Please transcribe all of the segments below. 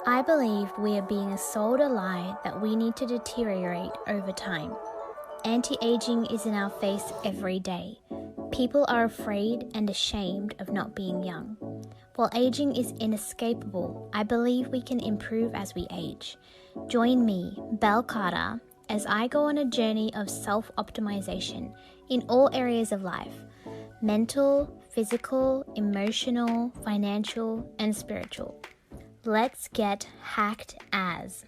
I believe we are being sold a lie that we need to deteriorate over time. Anti-aging is in our face every day. People are afraid and ashamed of not being young. While aging is inescapable, I believe we can improve as we age. Join me, Belle Carter, as I go on a journey of self-optimization in all areas of life: mental, physical, emotional, financial, and spiritual. Let's get hacked as.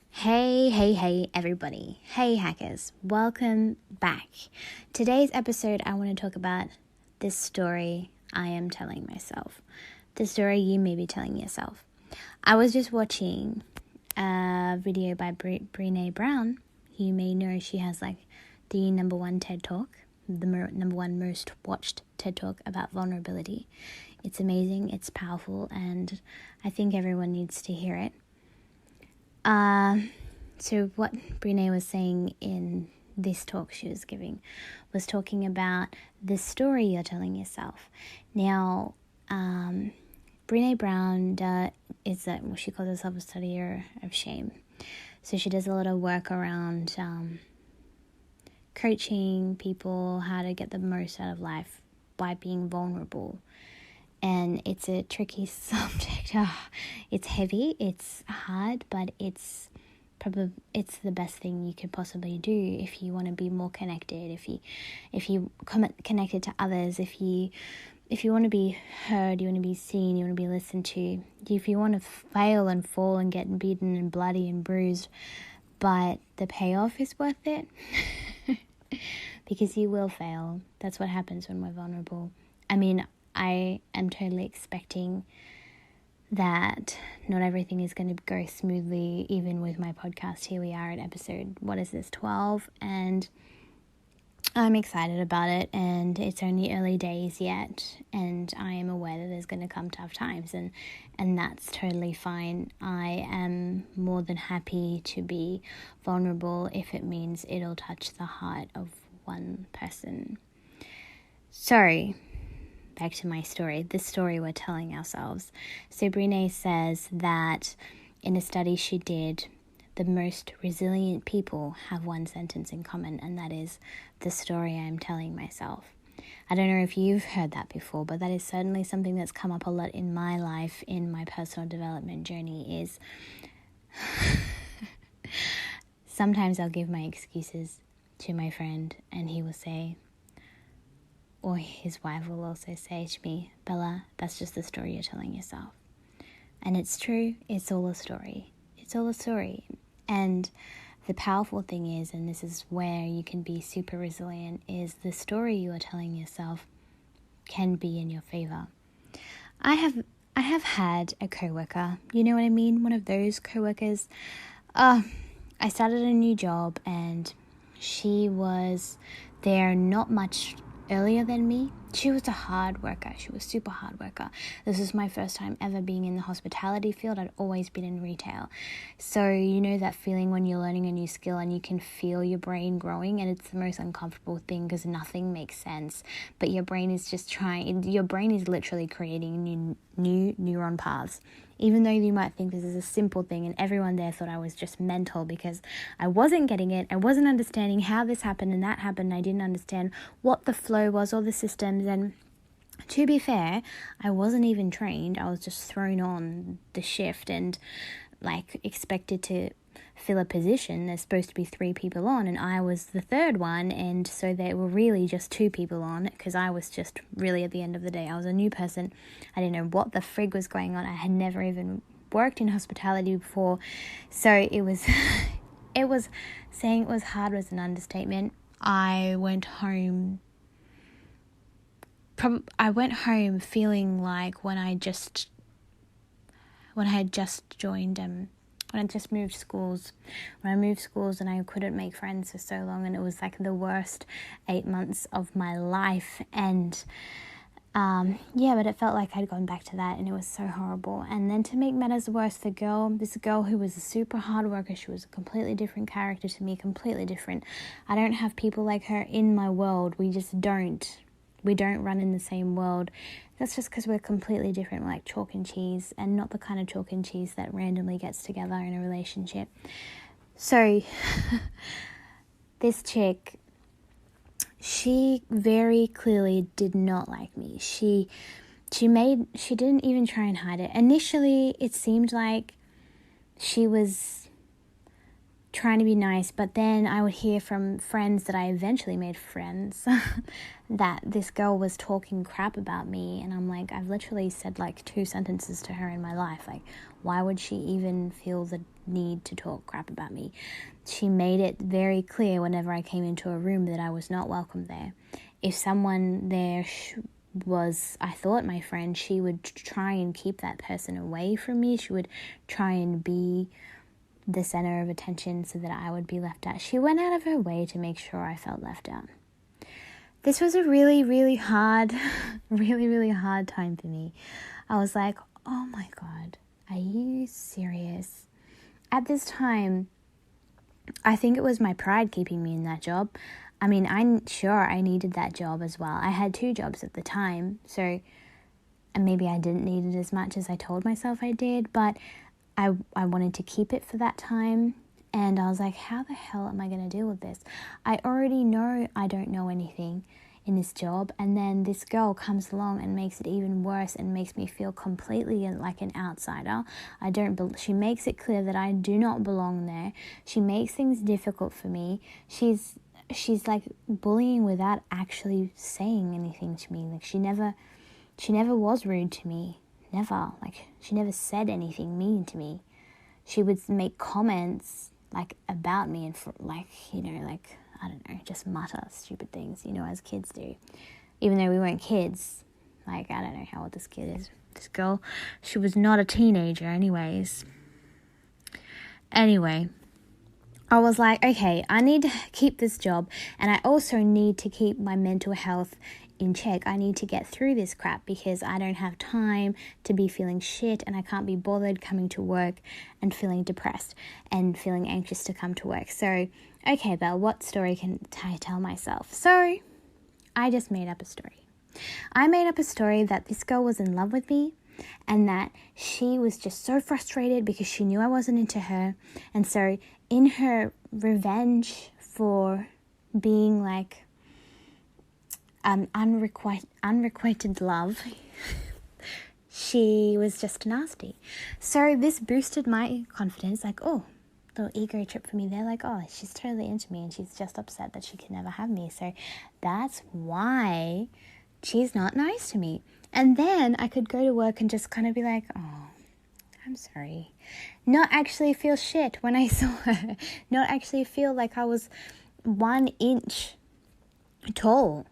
Hey, everybody. Hey, hackers. Welcome back. Today's episode, I want to talk about this story I am telling myself. The story you may be telling yourself. I was just watching a video by Brené Brown. You may know she has the number one TED Talk, the number one most watched TED Talk about vulnerability. It's amazing, it's powerful, and I think everyone needs to hear it. So what Brené was saying in this talk she was giving was talking about the story you're telling yourself. Now, Brené Brown she calls herself a studier of shame. So she does a lot of work around coaching people how to get the most out of life by being vulnerable. And it's a tricky subject. It's heavy, it's hard, but it's the best thing you could possibly do if you want to be more connected, if you connected to others, if you want to be heard, you want to be seen, you want to be listened to, if you want to fail and fall and get beaten and bloody and bruised, but the payoff is worth it. Because you will fail. That's what happens when we're vulnerable. I mean, I am totally expecting that not everything is going to go smoothly, even with my podcast. Here we are at episode, 12? And I'm excited about it, and it's only early days yet, and I am aware that there's going to come tough times, and that's totally fine. I am more than happy to be vulnerable if it means it'll touch the heart of one person. So, back to my story, this story we're telling ourselves. So Brené says that in a study she did, the most resilient people have one sentence in common, and that is the story I'm telling myself. I don't know if you've heard that before, but that is certainly something that's come up a lot in my life, in my personal development journey, is sometimes I'll give my excuses to my friend, and he will say, or his wife will also say to me, Bella, that's just the story you're telling yourself. And it's true, it's all a story. It's all a story. And the powerful thing is, and this is where you can be super resilient, is the story you are telling yourself can be in your favor. I have had a coworker, you know what I mean? One of those coworkers. I started a new job, and she was there not much earlier than me. She was a hard worker. She was super hard worker. This is my first time ever being in the hospitality field. I'd always been in retail. So you know that feeling when you're learning a new skill and you can feel your brain growing, and it's the most uncomfortable thing because nothing makes sense. But your brain is literally creating new neuron paths. Even though you might think this is a simple thing, and everyone there thought I was just mental because I wasn't getting it. I wasn't understanding how this happened and that happened. I didn't understand what the flow was or the systems. And to be fair, I wasn't even trained. I was just thrown on the shift and expected to fill a position. There's supposed to be 3 people on, and I was the third one, and so there were really just 2 people on, because I was just really, at the end of the day, I was a new person. I didn't know what the frig was going on. I had never even worked in hospitality before, so it was saying it was hard was an understatement. I went home feeling like when I had just joined when I just moved schools. When I moved schools and I couldn't make friends for so long, and it was the worst 8 months of my life. And but it felt like I'd gone back to that, and it was so horrible. And then to make matters worse, this girl who was a super hard worker, she was a completely different character to me, completely different. I don't have people like her in my world. We just don't. We don't run in the same world. That's just because we're completely different, like chalk and cheese, and not the kind of chalk and cheese that randomly gets together in a relationship. So this chick, she very clearly did not like me. She didn't even try and hide it. Initially, it seemed like she was trying to be nice, but then I would hear from friends that I eventually made friends that this girl was talking crap about me, and I'm like, I've literally said like 2 sentences to her in my life. Like, why would she even feel the need to talk crap about me? She made it very clear whenever I came into a room that I was not welcome there. If someone there was, I thought, my friend, she would try and keep that person away from me. She would try and be the center of attention so that I would be left out. She went out of her way to make sure I felt left out. This was a really, really hard, really, really hard time for me. I was like, oh my God, are you serious? At this time, I think it was my pride keeping me in that job. I mean, I'm sure I needed that job as well. I had 2 jobs at the time, so and maybe I didn't need it as much as I told myself I did, but I wanted to keep it for that time, and I was like, how the hell am I going to deal with this? I already know I don't know anything in this job, and then this girl comes along and makes it even worse and makes me feel completely like an outsider. She makes it clear that I do not belong there. She makes things difficult for me. She's like bullying without actually saying anything to me. Like, she never was rude to me. Never. Like, she never said anything mean to me. She would make comments like about me and for, like, you know, like, I don't know, just mutter stupid things, you know, as kids do. Even though we weren't kids. Like, I don't know how old this kid is. This girl, she was not a teenager anyways. Anyway, I was like, okay, I need to keep this job, and I also need to keep my mental health in check. I need to get through this crap because I don't have time to be feeling shit, and I can't be bothered coming to work and feeling depressed and feeling anxious to come to work. So, okay, Belle, what story can I tell myself? So, I just made up a story. I made up a story that this girl was in love with me, and that she was just so frustrated because she knew I wasn't into her. And so in her revenge for being like unrequited love, she was just nasty. So this boosted my confidence, like, oh, little ego trip for me there, like, oh, she's totally into me and she's just upset that she can never have me. So that's why she's not nice to me. And then I could go to work and just kind of be like, oh, I'm sorry. Not actually feel shit when I saw her. Not actually feel like I was 1 inch tall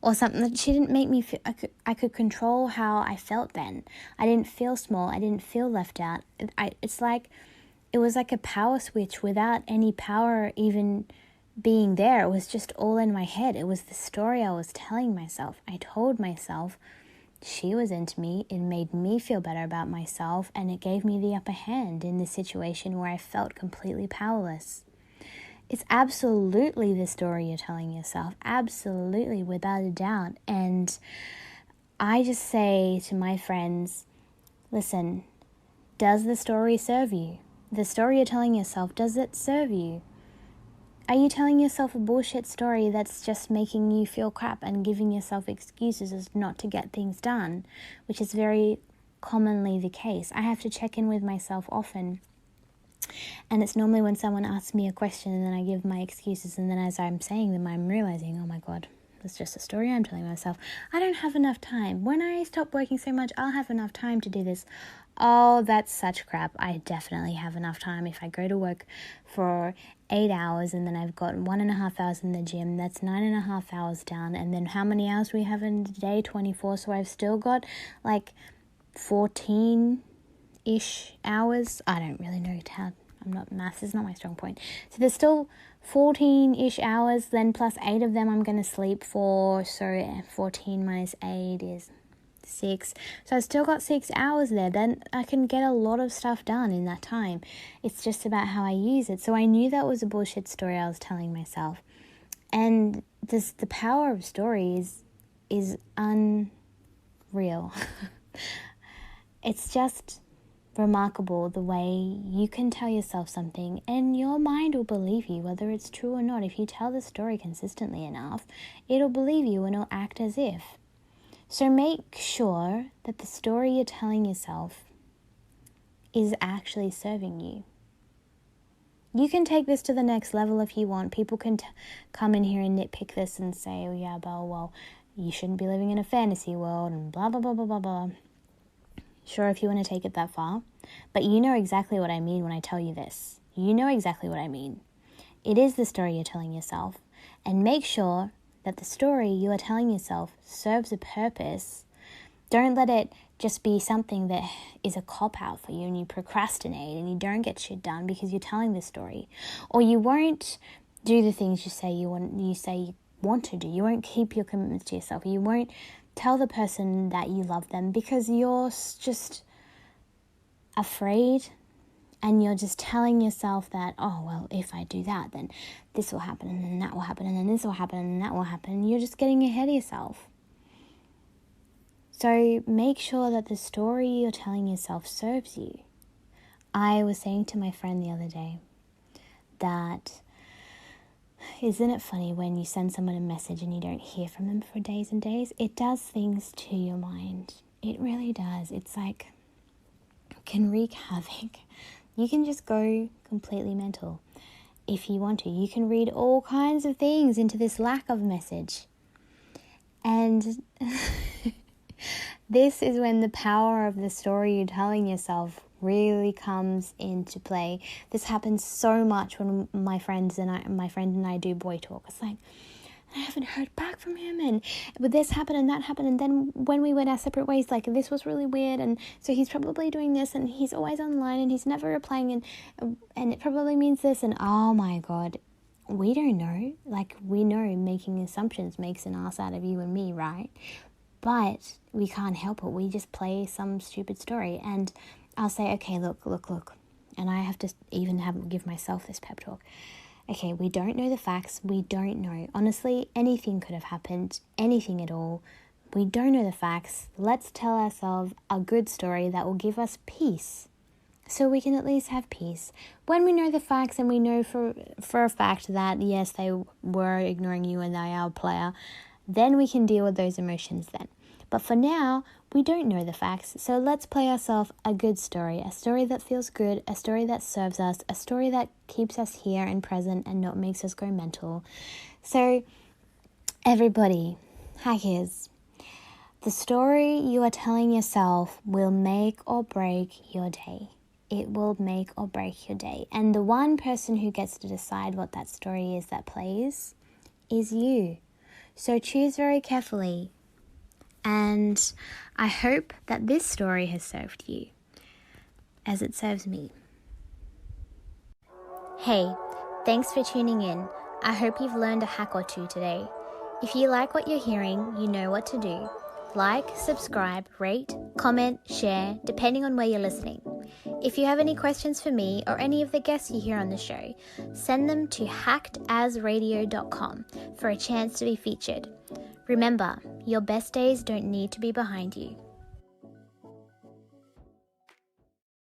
or something. That she didn't make me feel. I could control how I felt then. I didn't feel small. I didn't feel left out. It's like it was like a power switch without any power even being there. It was just all in my head. It was the story I was telling myself. I told myself she was into me. It made me feel better about myself, and it gave me the upper hand in this situation where I felt completely powerless. It's absolutely the story you're telling yourself. Absolutely, without a doubt. And I just say to my friends, listen, does the story serve you? The story you're telling yourself, does it serve you? Are you telling yourself a bullshit story that's just making you feel crap and giving yourself excuses as not to get things done, which is very commonly the case? I have to check in with myself often. And it's normally when someone asks me a question and then I give my excuses, and then as I'm saying them, I'm realizing, oh my God, that's just a story I'm telling myself. I don't have enough time. When I stop working so much, I'll have enough time to do this. Oh, that's such crap. I definitely have enough time. If I go to work for 8 hours and then I've got 1.5 hours in the gym, that's 9.5 hours down. And then how many hours we have in a day? 24. So I've still got like 14-ish hours. I don't really know how. Maths is not my strong point. So there's still 14-ish hours, then plus 8 of them I'm going to sleep for. So 14 minus 8 is 6. So I've still got 6 hours there. Then I can get a lot of stuff done in that time. It's just about how I use it. So I knew that was a bullshit story I was telling myself. And the power of stories is real. It's just remarkable the way you can tell yourself something and your mind will believe you, whether it's true or not. If you tell the story consistently enough, it'll believe you and it'll act as if. So make sure that the story you're telling yourself is actually serving you. You can take this to the next level if you want. People can come in here and nitpick this and say, oh yeah, Belle, well, you shouldn't be living in a fantasy world and blah, blah, blah, blah, blah, blah. Sure, if you want to take it that far. But you know exactly what I mean when I tell you this. You know exactly what I mean. It is the story you're telling yourself. And make sure that the story you are telling yourself serves a purpose. Don't let it just be something that is a cop-out for you and you procrastinate and you don't get shit done because you're telling this story. Or you won't do the things you say you want to do. You won't keep your commitments to yourself. You won't tell the person that you love them because you're just afraid and you're just telling yourself that, oh, well, if I do that, then this will happen and then that will happen and then this will happen and that will happen. You're just getting ahead of yourself. So make sure that the story you're telling yourself serves you. I was saying to my friend the other day that, isn't it funny when you send someone a message and you don't hear from them for days and days? It does things to your mind. It really does. It's like, it can wreak havoc. You can just go completely mental if you want to. You can read all kinds of things into this lack of message. And this is when the power of the story you're telling yourself really comes into play. This happens so much when my friend and I do boy talk. It's like, I haven't heard back from him, and but this happened and that happened, and then when we went our separate ways, like this was really weird, and so he's probably doing this, and he's always online, and he's never replying, and it probably means this, and oh my God, we don't know. Like, we know making assumptions makes an ass out of you and me, right? But we can't help it. We just play some stupid story. And I'll say, okay, look. And I have to even give myself this pep talk. Okay, we don't know the facts. We don't know. Honestly, anything could have happened. Anything at all. We don't know the facts. Let's tell ourselves a good story that will give us peace. So we can at least have peace. When we know the facts and we know for a fact that, yes, they were ignoring you and they are a player, then we can deal with those emotions then. But for now, we don't know the facts, so let's play ourselves a good story, a story that feels good, a story that serves us, a story that keeps us here and present and not makes us go mental. So, everybody, hackers, the story you are telling yourself will make or break your day. It will make or break your day. And the one person who gets to decide what that story is that plays is you. So choose very carefully. And I hope that this story has served you as it serves me. Hey, thanks for tuning in. I hope you've learned a hack or two today. If you like what you're hearing, you know what to do. Like, subscribe, rate, comment, share, depending on where you're listening. If you have any questions for me or any of the guests you hear on the show, send them to hackedasradio.com for a chance to be featured. Remember, your best days don't need to be behind you.